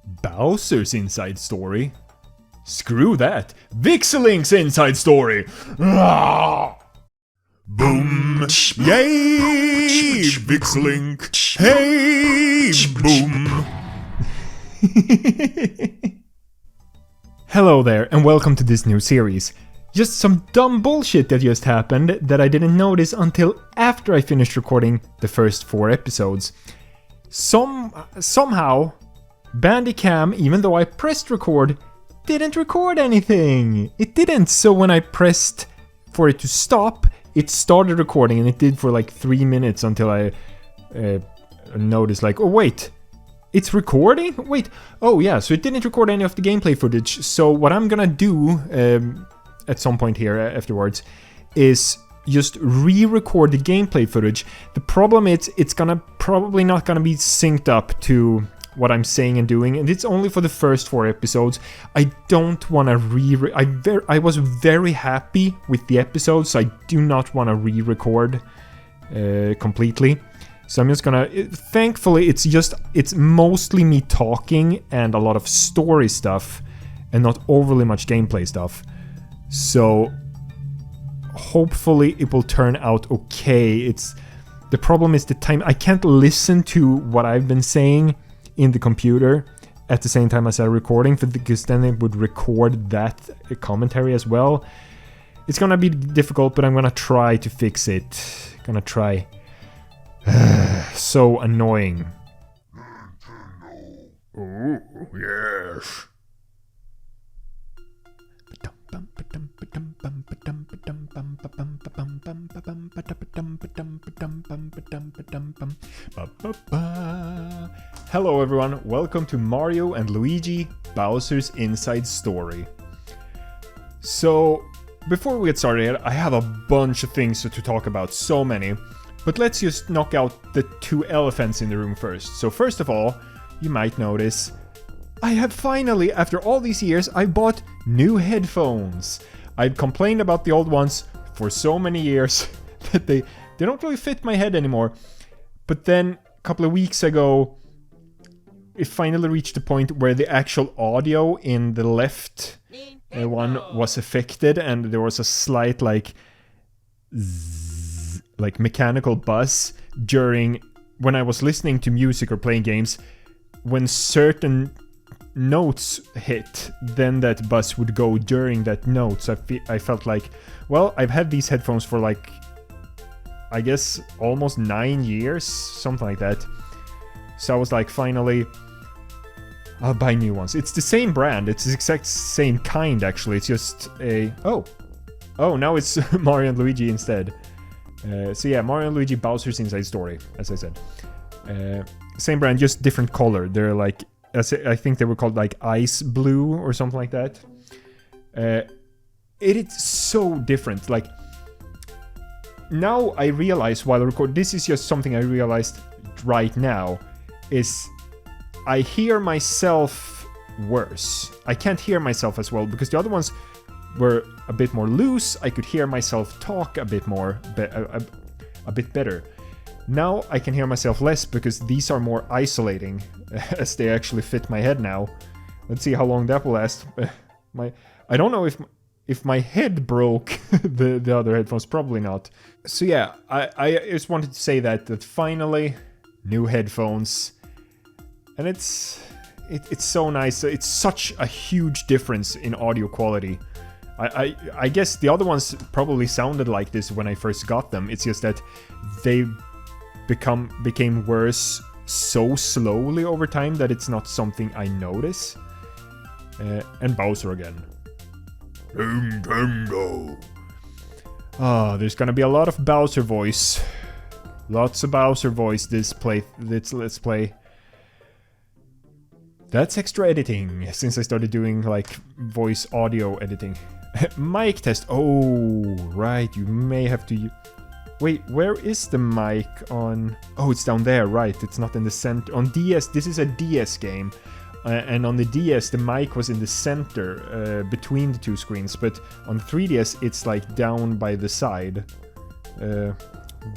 Bowser's inside story? Screw that! VikzeLink's inside story! Ah! Boom! Yay! VikzeLink! Hey! Boom! Hello there, and welcome to this new series. Just some dumb bullshit that just happened that I didn't notice until after I finished recording the first 4 episodes. Somehow, Bandicam, even though I pressed record, didn't record anything. It didn't, so when I pressed for it to stop, it started recording, and it did for like 3 minutes until I noticed like, oh wait, it's recording? Wait, oh yeah, so it didn't record any of the gameplay footage. So what I'm gonna do at some point here afterwards is just re-record the gameplay footage. The problem is it's probably not gonna be synced up to what I'm saying and doing, and it's only for the first 4 episodes. I don't want to I was very happy with the episodes, so I do not want to re-record completely. So I'm just gonna, thankfully it's mostly me talking and a lot of story stuff and not overly much gameplay stuff. So hopefully it will turn out okay. The problem is the time. I can't listen to what I've been saying in the computer at the same time as I'm recording, because then it would record that commentary as well. It's gonna be difficult, but I'm gonna try to fix it. Gonna try. So annoying. Oh, yes. Hello everyone, welcome to Mario and Luigi Bowser's Inside Story. So, before we get started, I have a bunch of things to talk about, so many. But let's just knock out the 2 elephants in the room first. So first of all, you might notice I have finally, after all these years, I bought new headphones. I've complained about the old ones for so many years that they don't really fit my head anymore. But then a couple of weeks ago, it finally reached the point where the actual audio in the left one was affected, and there was a slight like mechanical buzz during when I was listening to music or playing games. When certain notes hit, then that buzz would go during that note. So I felt like, well, I've had these headphones for like, I guess almost 9 years, something like that. So I was like, finally, I'll buy new ones. It's the same brand, it's the exact same kind actually. It's just a oh now it's Mario and Luigi instead. So yeah, Mario and Luigi Bowser's Inside Story, as I said. Same brand, just different color. They're like, I think they were called like ice blue or something like that. It is so different. Like, now I realize while I record, this is just something I realized right now, is I hear myself worse. I can't hear myself as well, because the other ones were a bit more loose. I could hear myself talk a bit more, a bit better. Now I can hear myself less because these are more isolating, as they actually fit my head now. Let's see how long that will last. I don't know if my head broke the other headphones, probably not. So yeah, I just wanted to say that finally, new headphones, and it's so nice. It's such a huge difference in audio quality. I guess the other ones probably sounded like this when I first got them. It's just that they became worse so slowly over time that it's not something I notice. And Bowser again. Nintendo. There's gonna be a lot of Bowser voice. Lots of Bowser voice this let's play. That's extra editing, since I started doing like voice audio editing. Mic test. Oh, right, you may have to... Wait, where is the mic on... Oh, it's down there, right, it's not in the center. On DS, this is a DS game. And on the DS, the mic was in the center, between the 2 screens. But on the 3DS, it's like down by the side.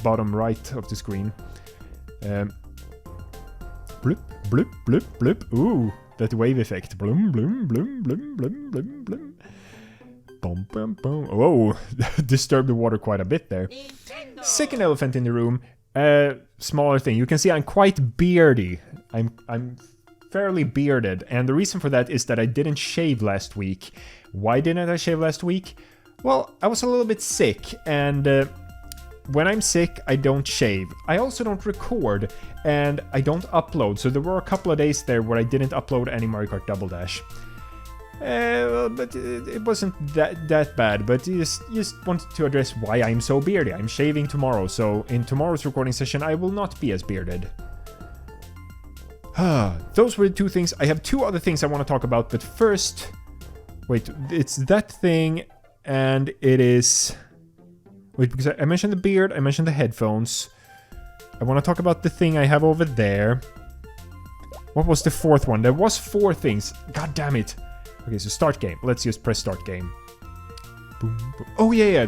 Bottom right of the screen. Bloop, bloop, bloop, bloop. Ooh, That wave effect. Bloom, bloom, bloom, bloom, bloom, bloom, bloom. Boom, boom, boom. Whoa, disturbed the water quite a bit there. Second elephant in the room. Smaller thing. You can see I'm quite beardy. I'm fairly bearded, and the reason for that is that I didn't shave last week. Why didn't I shave last week? Well, I was a little bit sick, and when I'm sick, I don't shave. I also don't record, and I don't upload, so there were a couple of days there where I didn't upload any Mario Kart Double Dash. But it wasn't that bad, but just wanted to address why I'm so beardy. I'm shaving tomorrow, so in tomorrow's recording session, I will not be as bearded. Those were the two things. I have two other things I want to talk about, but first... Wait, it's that thing, and it is... Wait, because I mentioned the beard, I mentioned the headphones. I want to talk about the thing I have over there. What was the fourth one? There was 4 things. God damn it. Okay, so start game. Let's just press start game. Boom, boom. Oh, yeah.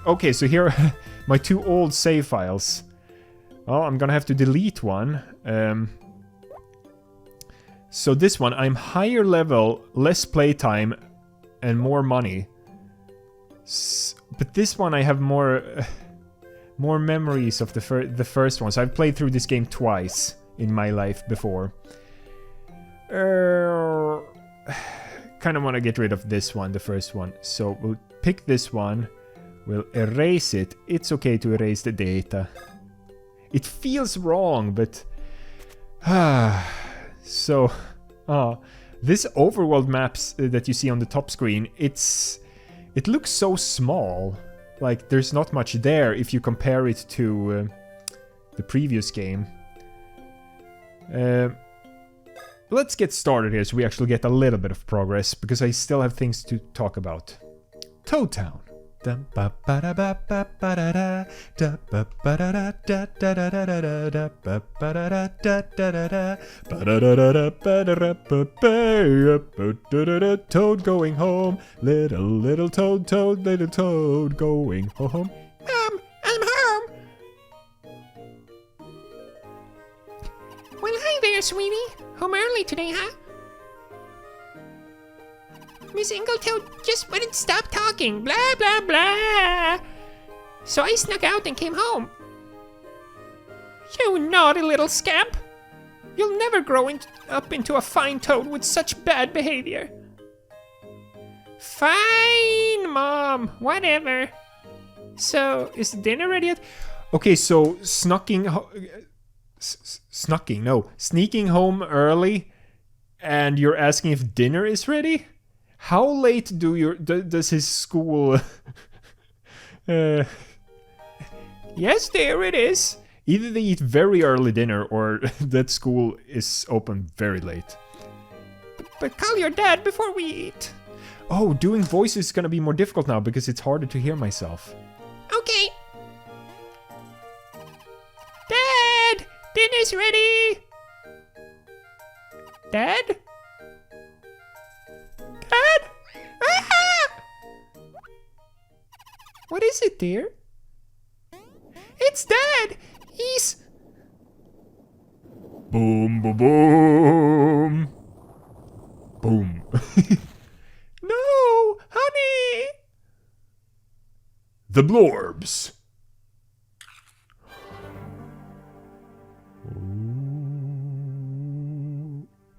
Okay, so here are my 2 old save files. Well, I'm gonna have to delete one. So this one, I'm higher level, less playtime, and more money. But this one I have more memories of the first one. So I've played through this game twice in my life before. Kind of want to get rid of this one, the first one. So we'll pick this one. We'll erase it. It's okay to erase the data. It feels wrong, but... So, this overworld maps that you see on the top screen, it looks so small. Like, there's not much there if you compare it to the previous game. Let's get started here so we actually get a little bit of progress, because I still have things to talk about. Toad Town. Toad going home, little toad, little toad going home. Mom, I'm home. Well, hi there, sweetie. Home early today, huh? Miss Ingletoad just wouldn't stop talking, blah, blah, blah. So I snuck out and came home. You naughty little scamp. You'll never grow up into a fine toad with such bad behavior. Fine, Mom. Whatever. So, is dinner ready yet? Okay, so sneaking home early, and you're asking if dinner is ready? How late does his school... Yes, there it is. Either they eat very early dinner, or that school is open very late. But call your dad before we eat. Oh, doing voices is gonna be more difficult now, because it's harder to hear myself. Okay. Dad! Dinner's ready! Dad? Dad? Ah! What is it, dear? It's Dad! He's... Boom, boom, boom. Boom. No! Honey! The Blorbs.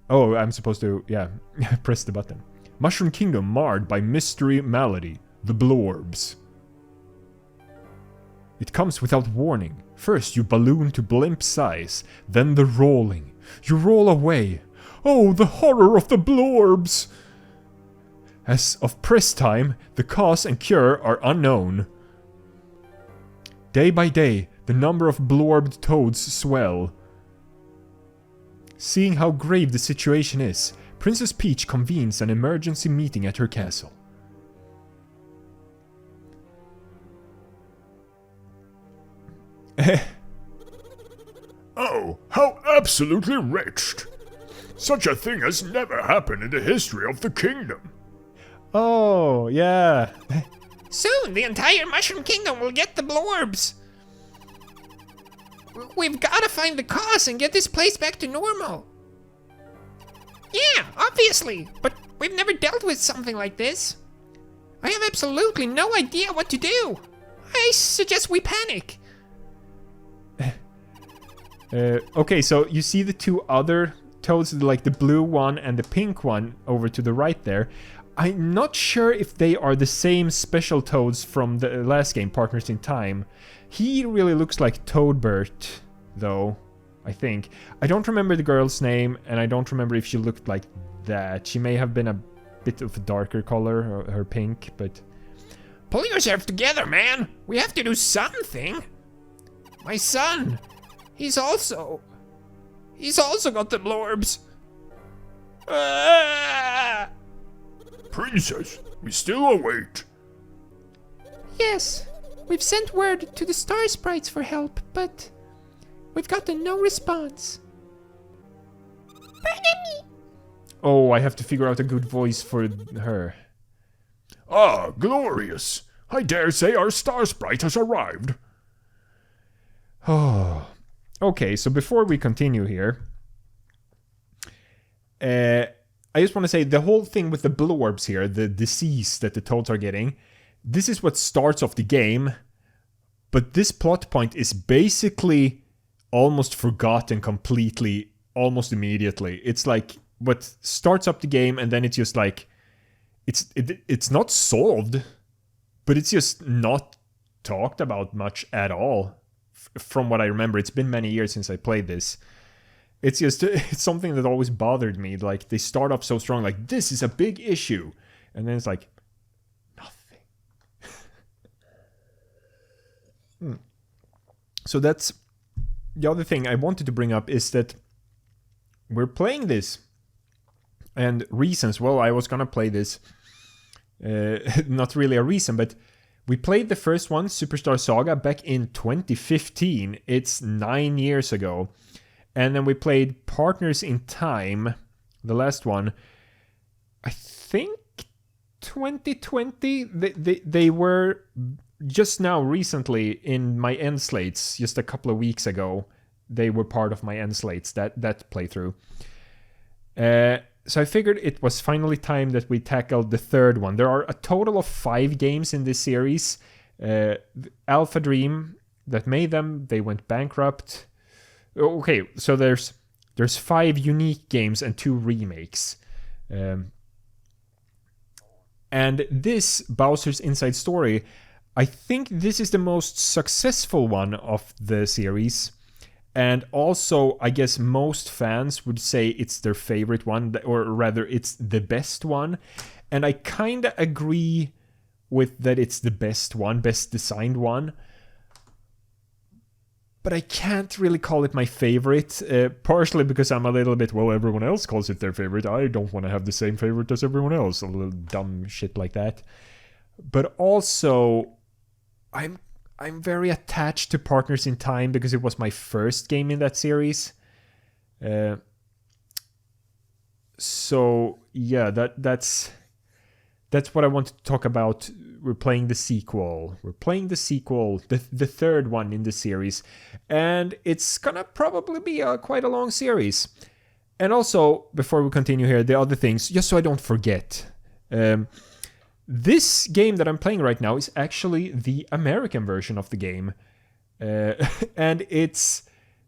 Oh, I'm supposed to, yeah, press the button. Mushroom Kingdom marred by mystery malady. The Blorbs. It comes without warning. First you balloon to blimp size, then the rolling. You roll away. Oh, the horror of the Blorbs! As of press time, the cause and cure are unknown. Day by day, the number of blorbed toads swell. Seeing how grave the situation is, Princess Peach convenes an emergency meeting at her castle. Oh, how absolutely wretched! Such a thing has never happened in the history of the kingdom. Oh, yeah. Soon, the entire Mushroom Kingdom will get the Blorbs. We've got to find the cause and get this place back to normal. Yeah, obviously, but we've never dealt with something like this. I have absolutely no idea what to do. I suggest we panic. Okay, so you see the two other toads, like the blue one and the pink one over to the right there. I'm not sure if they are the same special toads from the last game, Partners in Time. He really looks like Toadbert, though, I think. I don't remember the girl's name, and I don't remember if she looked like that. She may have been a bit of a darker color, her pink, but... Pull yourself together, man. We have to do something. My son, he's also got the blorbs. Ah! Princess, we still await. Yes, we've sent word to the star sprites for help, but we've gotten no response. Oh, I have to figure out a good voice for her. Ah, glorious. I dare say our star sprite has arrived. Oh. Okay, so before we continue here, I just want to say the whole thing with the blorbs here, the disease that the toads are getting, this is what starts off the game, but this plot point is basically almost forgotten completely, almost immediately. It's like what starts up the game, and then it's just like, it's not solved, but it's just not talked about much at all. From what I remember, it's been many years since I played this. It's just, it's something that always bothered me. Like, they start off so strong, like, this is a big issue. And then it's like, nothing. So that's, the other thing I wanted to bring up is that we're playing this. And reasons, well, I was gonna play this. Not really a reason, but we played the first one, Superstar Saga, back in 2015. It's 9 years ago. And then we played Partners in Time, the last one, I think 2020. They were just now recently in my end slates, just a couple of weeks ago. They were part of my end slates, that playthrough. So I figured it was finally time that we tackled the third one. There are a total of 5 games in this series. Alpha Dream that made them, they went bankrupt. Okay, so there's 5 unique games and 2 remakes. And this Bowser's Inside Story, I think this is the most successful one of the series. And also, I guess most fans would say it's their favorite one, or rather, it's the best one. And I kind of agree with that it's the best one, best designed one. But I can't really call it my favorite, partially because I'm a little bit, well, everyone else calls it their favorite. I don't want to have the same favorite as everyone else, a little dumb shit like that. But also, I'm very attached to Partners in Time because it was my first game in that series. So yeah, that's what I want to talk about. We're playing the sequel. The third one in the series, and it's gonna probably be quite a long series. And also, before we continue here, the other things, just so I don't forget. This game that I'm playing right now is actually the American version of the game. And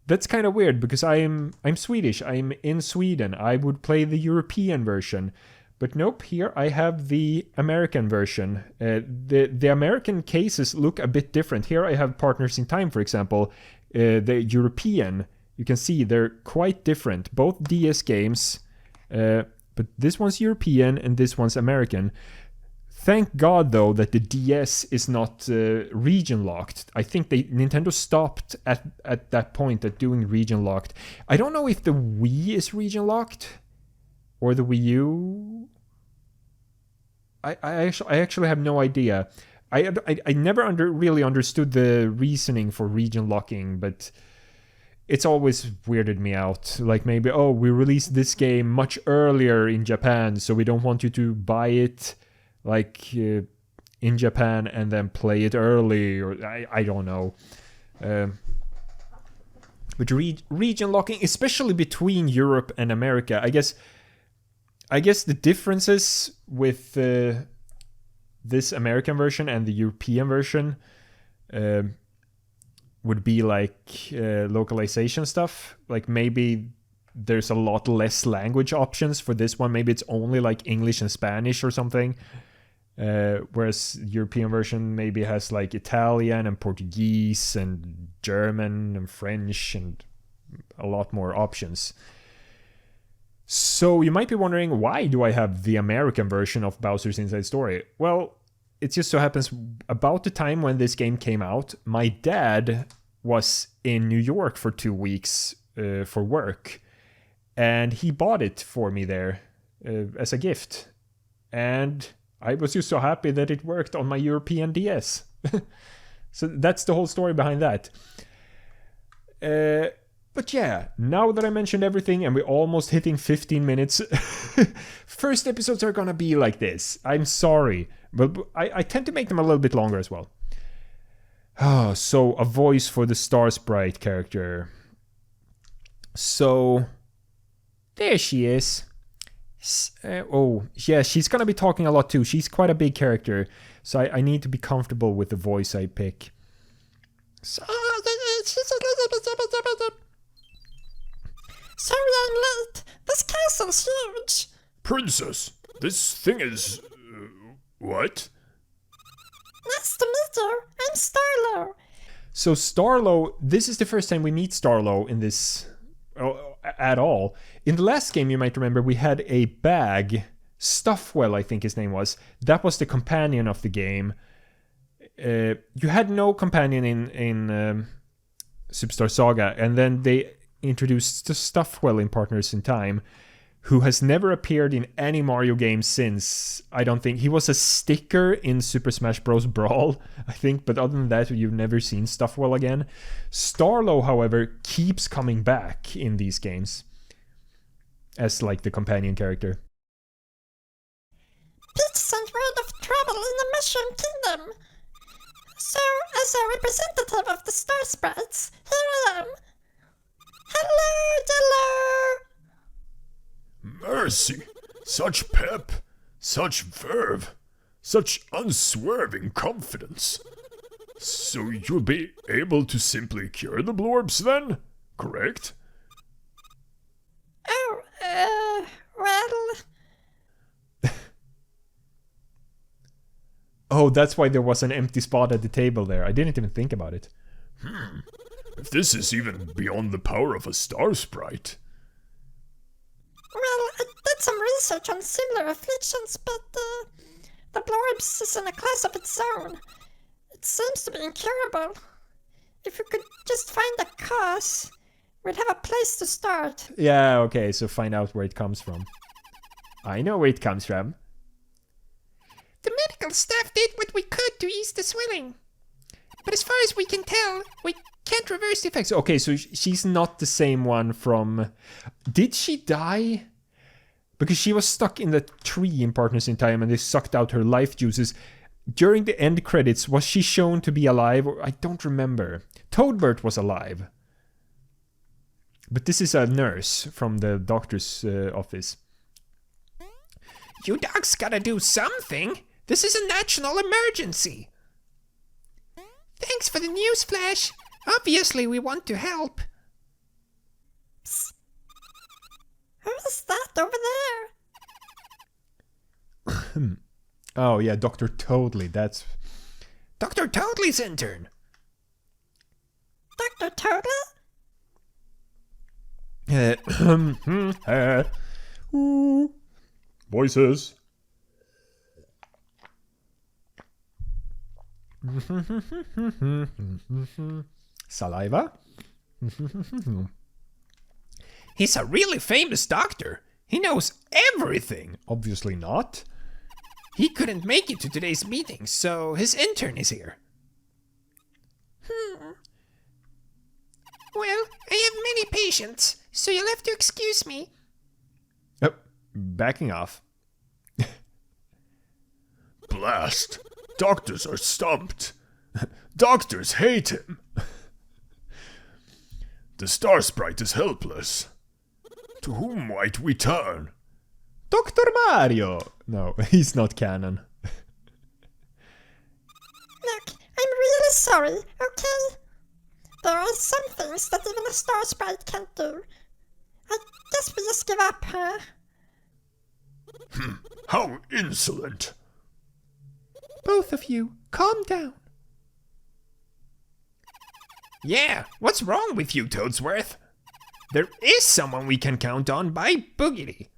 that's kind of weird because I'm Swedish. I'm in Sweden. I would play the European version. But nope, here I have the American version. The American cases look a bit different. Here I have Partners in Time, for example. The European, you can see they're quite different. Both DS games, but this one's European and this one's American. Thank God, though, that the DS is not region locked. I think Nintendo stopped at that point at doing region locked. I don't know if the Wii is region locked or the Wii U. I actually have no idea. I never really understood the reasoning for region locking, but it's always weirded me out. Like maybe, oh, we released this game much earlier in Japan, so we don't want you to buy it like in Japan and then play it early, or I don't know. But region locking, especially between Europe and America, I guess I guess the differences with this American version and the European version would be like localization stuff. Like maybe there's a lot less language options for this one. Maybe it's only like English and Spanish or something. Whereas European version maybe has like Italian and Portuguese and German and French and a lot more options. So you might be wondering, why do I have the American version of Bowser's Inside Story? Well, it just so happens about the time when this game came out, my dad was in New York for 2 weeks for work. And he bought it for me there as a gift. And I was just so happy that it worked on my European DS. So that's the whole story behind that. But yeah, now that I mentioned everything and we're almost hitting 15 minutes, first episodes are gonna be like this. I'm sorry, but I tend to make them a little bit longer as well. Oh, so a voice for the Star Sprite character. So there she is. Oh, yeah, she's gonna be talking a lot too. She's quite a big character, so I need to be comfortable with the voice I pick. So, sorry I'm late. This castle's huge. Princess, this thing is... what? Nice to meet you. I'm Starlo. So Starlo, this is the first time we meet Starlo in this at all. In the last game, you might remember, we had a bag, Stuffwell I think his name was. That was the companion of the game. You had no companion in Superstar Saga, and then they introduced the Stuffwell in Partners in Time, who has never appeared in any Mario game since. I don't think he was a sticker in Super Smash Bros. Brawl, I think, but other than that, you've never seen Stuffwell again. Starlo, however, keeps coming back in these games as like the companion character. Peach sent word of trouble in the Mushroom Kingdom. So, as a representative of the Star Sprites, here I am. Hello, Jello! Mercy! Such pep, such verve, such unswerving confidence. So you'll be able to simply cure the Blorbs then, correct? Oh, well... Oh, that's why there was an empty spot at the table there. I didn't even think about it. If this is even beyond the power of a Star Sprite. Well, I did some research on similar afflictions, but the Blorbs is in a class of its own. It seems to be incurable. If we could just find the cause, we'd have a place to start. Yeah, okay, so find out where it comes from. I know where it comes from. The medical staff did what we could to ease the swelling. But as far as we can tell, we can't reverse the effects. Okay, so she's not the same one from... Did she die? Because she was stuck in the tree in Partners in Time and they sucked out her life juices. During the end credits, was she shown to be alive? I don't remember. Toadbert was alive. But this is a nurse from the doctor's office. You docs gotta do something. This is a national emergency. Thanks for the news flash. Obviously, we want to help. Psst. Who is that over there? Oh, yeah, Dr. Totally, that's... Dr. Toadley's intern. Dr. Toadley? Voices. Saliva? He's a really famous doctor. He knows everything. Obviously not. He couldn't make it to today's meeting, so his intern is here. Well, I have many patients, so you'll have to excuse me. Oh, backing off. Blast. Doctors are stumped. Doctors hate him. The Star Sprite is helpless. To whom might we turn? Dr. Mario! No, he's not canon. Look, I'm really sorry, okay? There are some things that even a star sprite can't do. I guess we just give up, huh? How insolent! Both of you, calm down. Yeah, what's wrong with you, Toadsworth? There is someone we can count on by boogity.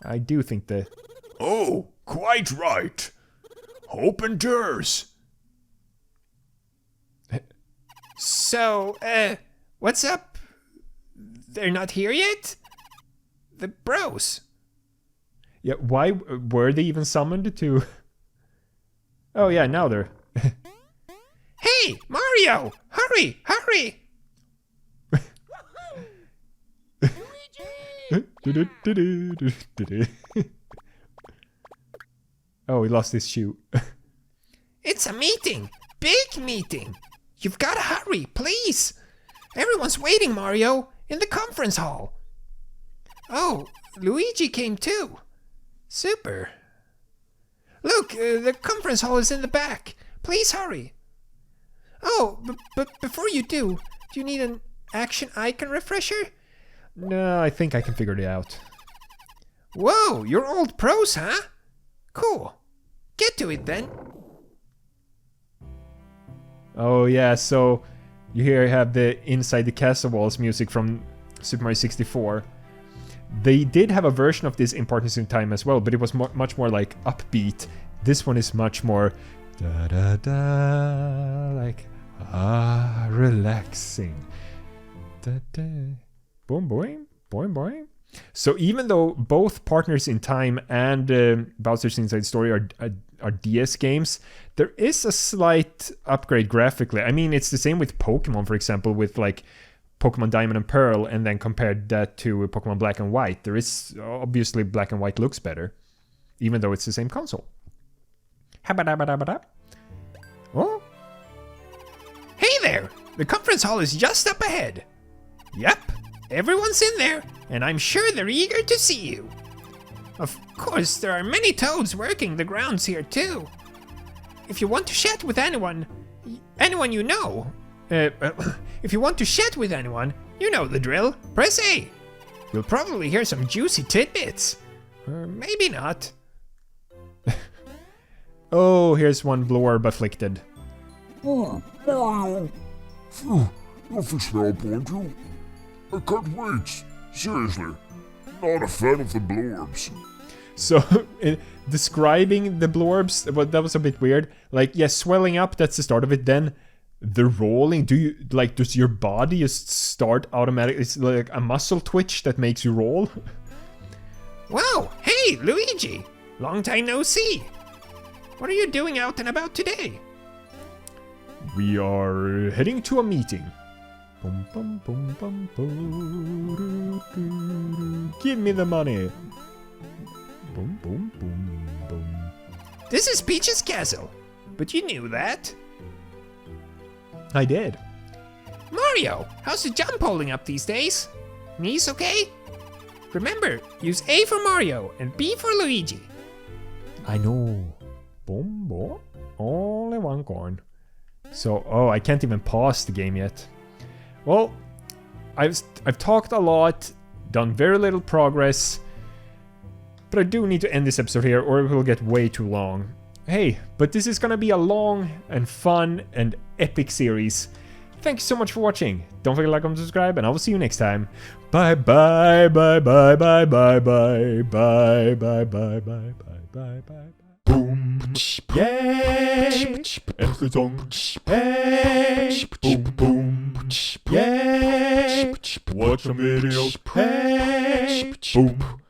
I do think that... Oh, quite right. Hope endures. So, what's up? They're not here yet? The bros. Yeah, why were they even summoned to... Oh yeah, now they're... Hey, Mario! Hurry, hurry! Oh, he lost his shoe. It's a meeting! Big meeting! You've gotta hurry, please! Everyone's waiting, Mario, in the conference hall. Oh, Luigi came too. Super. Look, the conference hall is in the back. Please hurry. Oh, but before you do you need an action icon refresher? No, I think I can figure it out. Whoa, you're old pros, huh? Cool. Get to it then. Oh yeah, so you here have the Inside the Castle Walls music from Super Mario 64. They did have a version of this in Partners in Time as well, but it was much more like upbeat. This one is much more da da da, like relaxing. Da da, boom boing, boing boing. So even though both Partners in Time and Bowser's Inside Story are DS games, there is a slight upgrade graphically. I mean, it's the same with Pokemon, for example, with like Pokemon Diamond and Pearl, and then compared that to Pokemon Black and White. There is obviously Black and White looks better, even though it's the same console. Oh, Hey there! The conference hall is just up ahead. Yep, everyone's in there, and I'm sure they're eager to see you. Of course, there are many toads working the grounds here too. If you want to chat with anyone you know, if you want to chat with anyone, you know the drill. Press A. You'll probably hear some juicy tidbits. Or maybe not. oh, here's one Blorb afflicted. Phew, no fish now, Pointu. I can't wait. Seriously, not a fan of the Blorbs. So, describing the Blorbs, well, that was a bit weird. Like, yeah, swelling up, that's the start of it. Then, the rolling, does your body just start automatically? It's like a muscle twitch that makes you roll? Whoa, hey, Luigi! Long time no see. What are you doing out and about today? We are heading to a meeting. Bum, bum, bum, bum, bum, give me the money. Boom, boom, boom, boom. This is Peach's castle, but you knew that. I did. Mario, how's the jump holding up these days? Knees okay? Remember, use A for Mario and B for Luigi. I know. Boom, boom. Only one coin. So, oh, I can't even pause the game yet. Well, I've talked a lot, done very little progress, but I do need to end this episode here or it will get way too long. Hey, but this is gonna be a long and fun and epic series. Thank you so much for watching. Don't forget to like, comment, subscribe, and I will see you next time. Bye bye bye bye bye bye bye bye bye bye bye bye bye. Boom, Yay! äntligen Song. Hey! Boom, boom, Yay! watch some videos. Hey! Boom.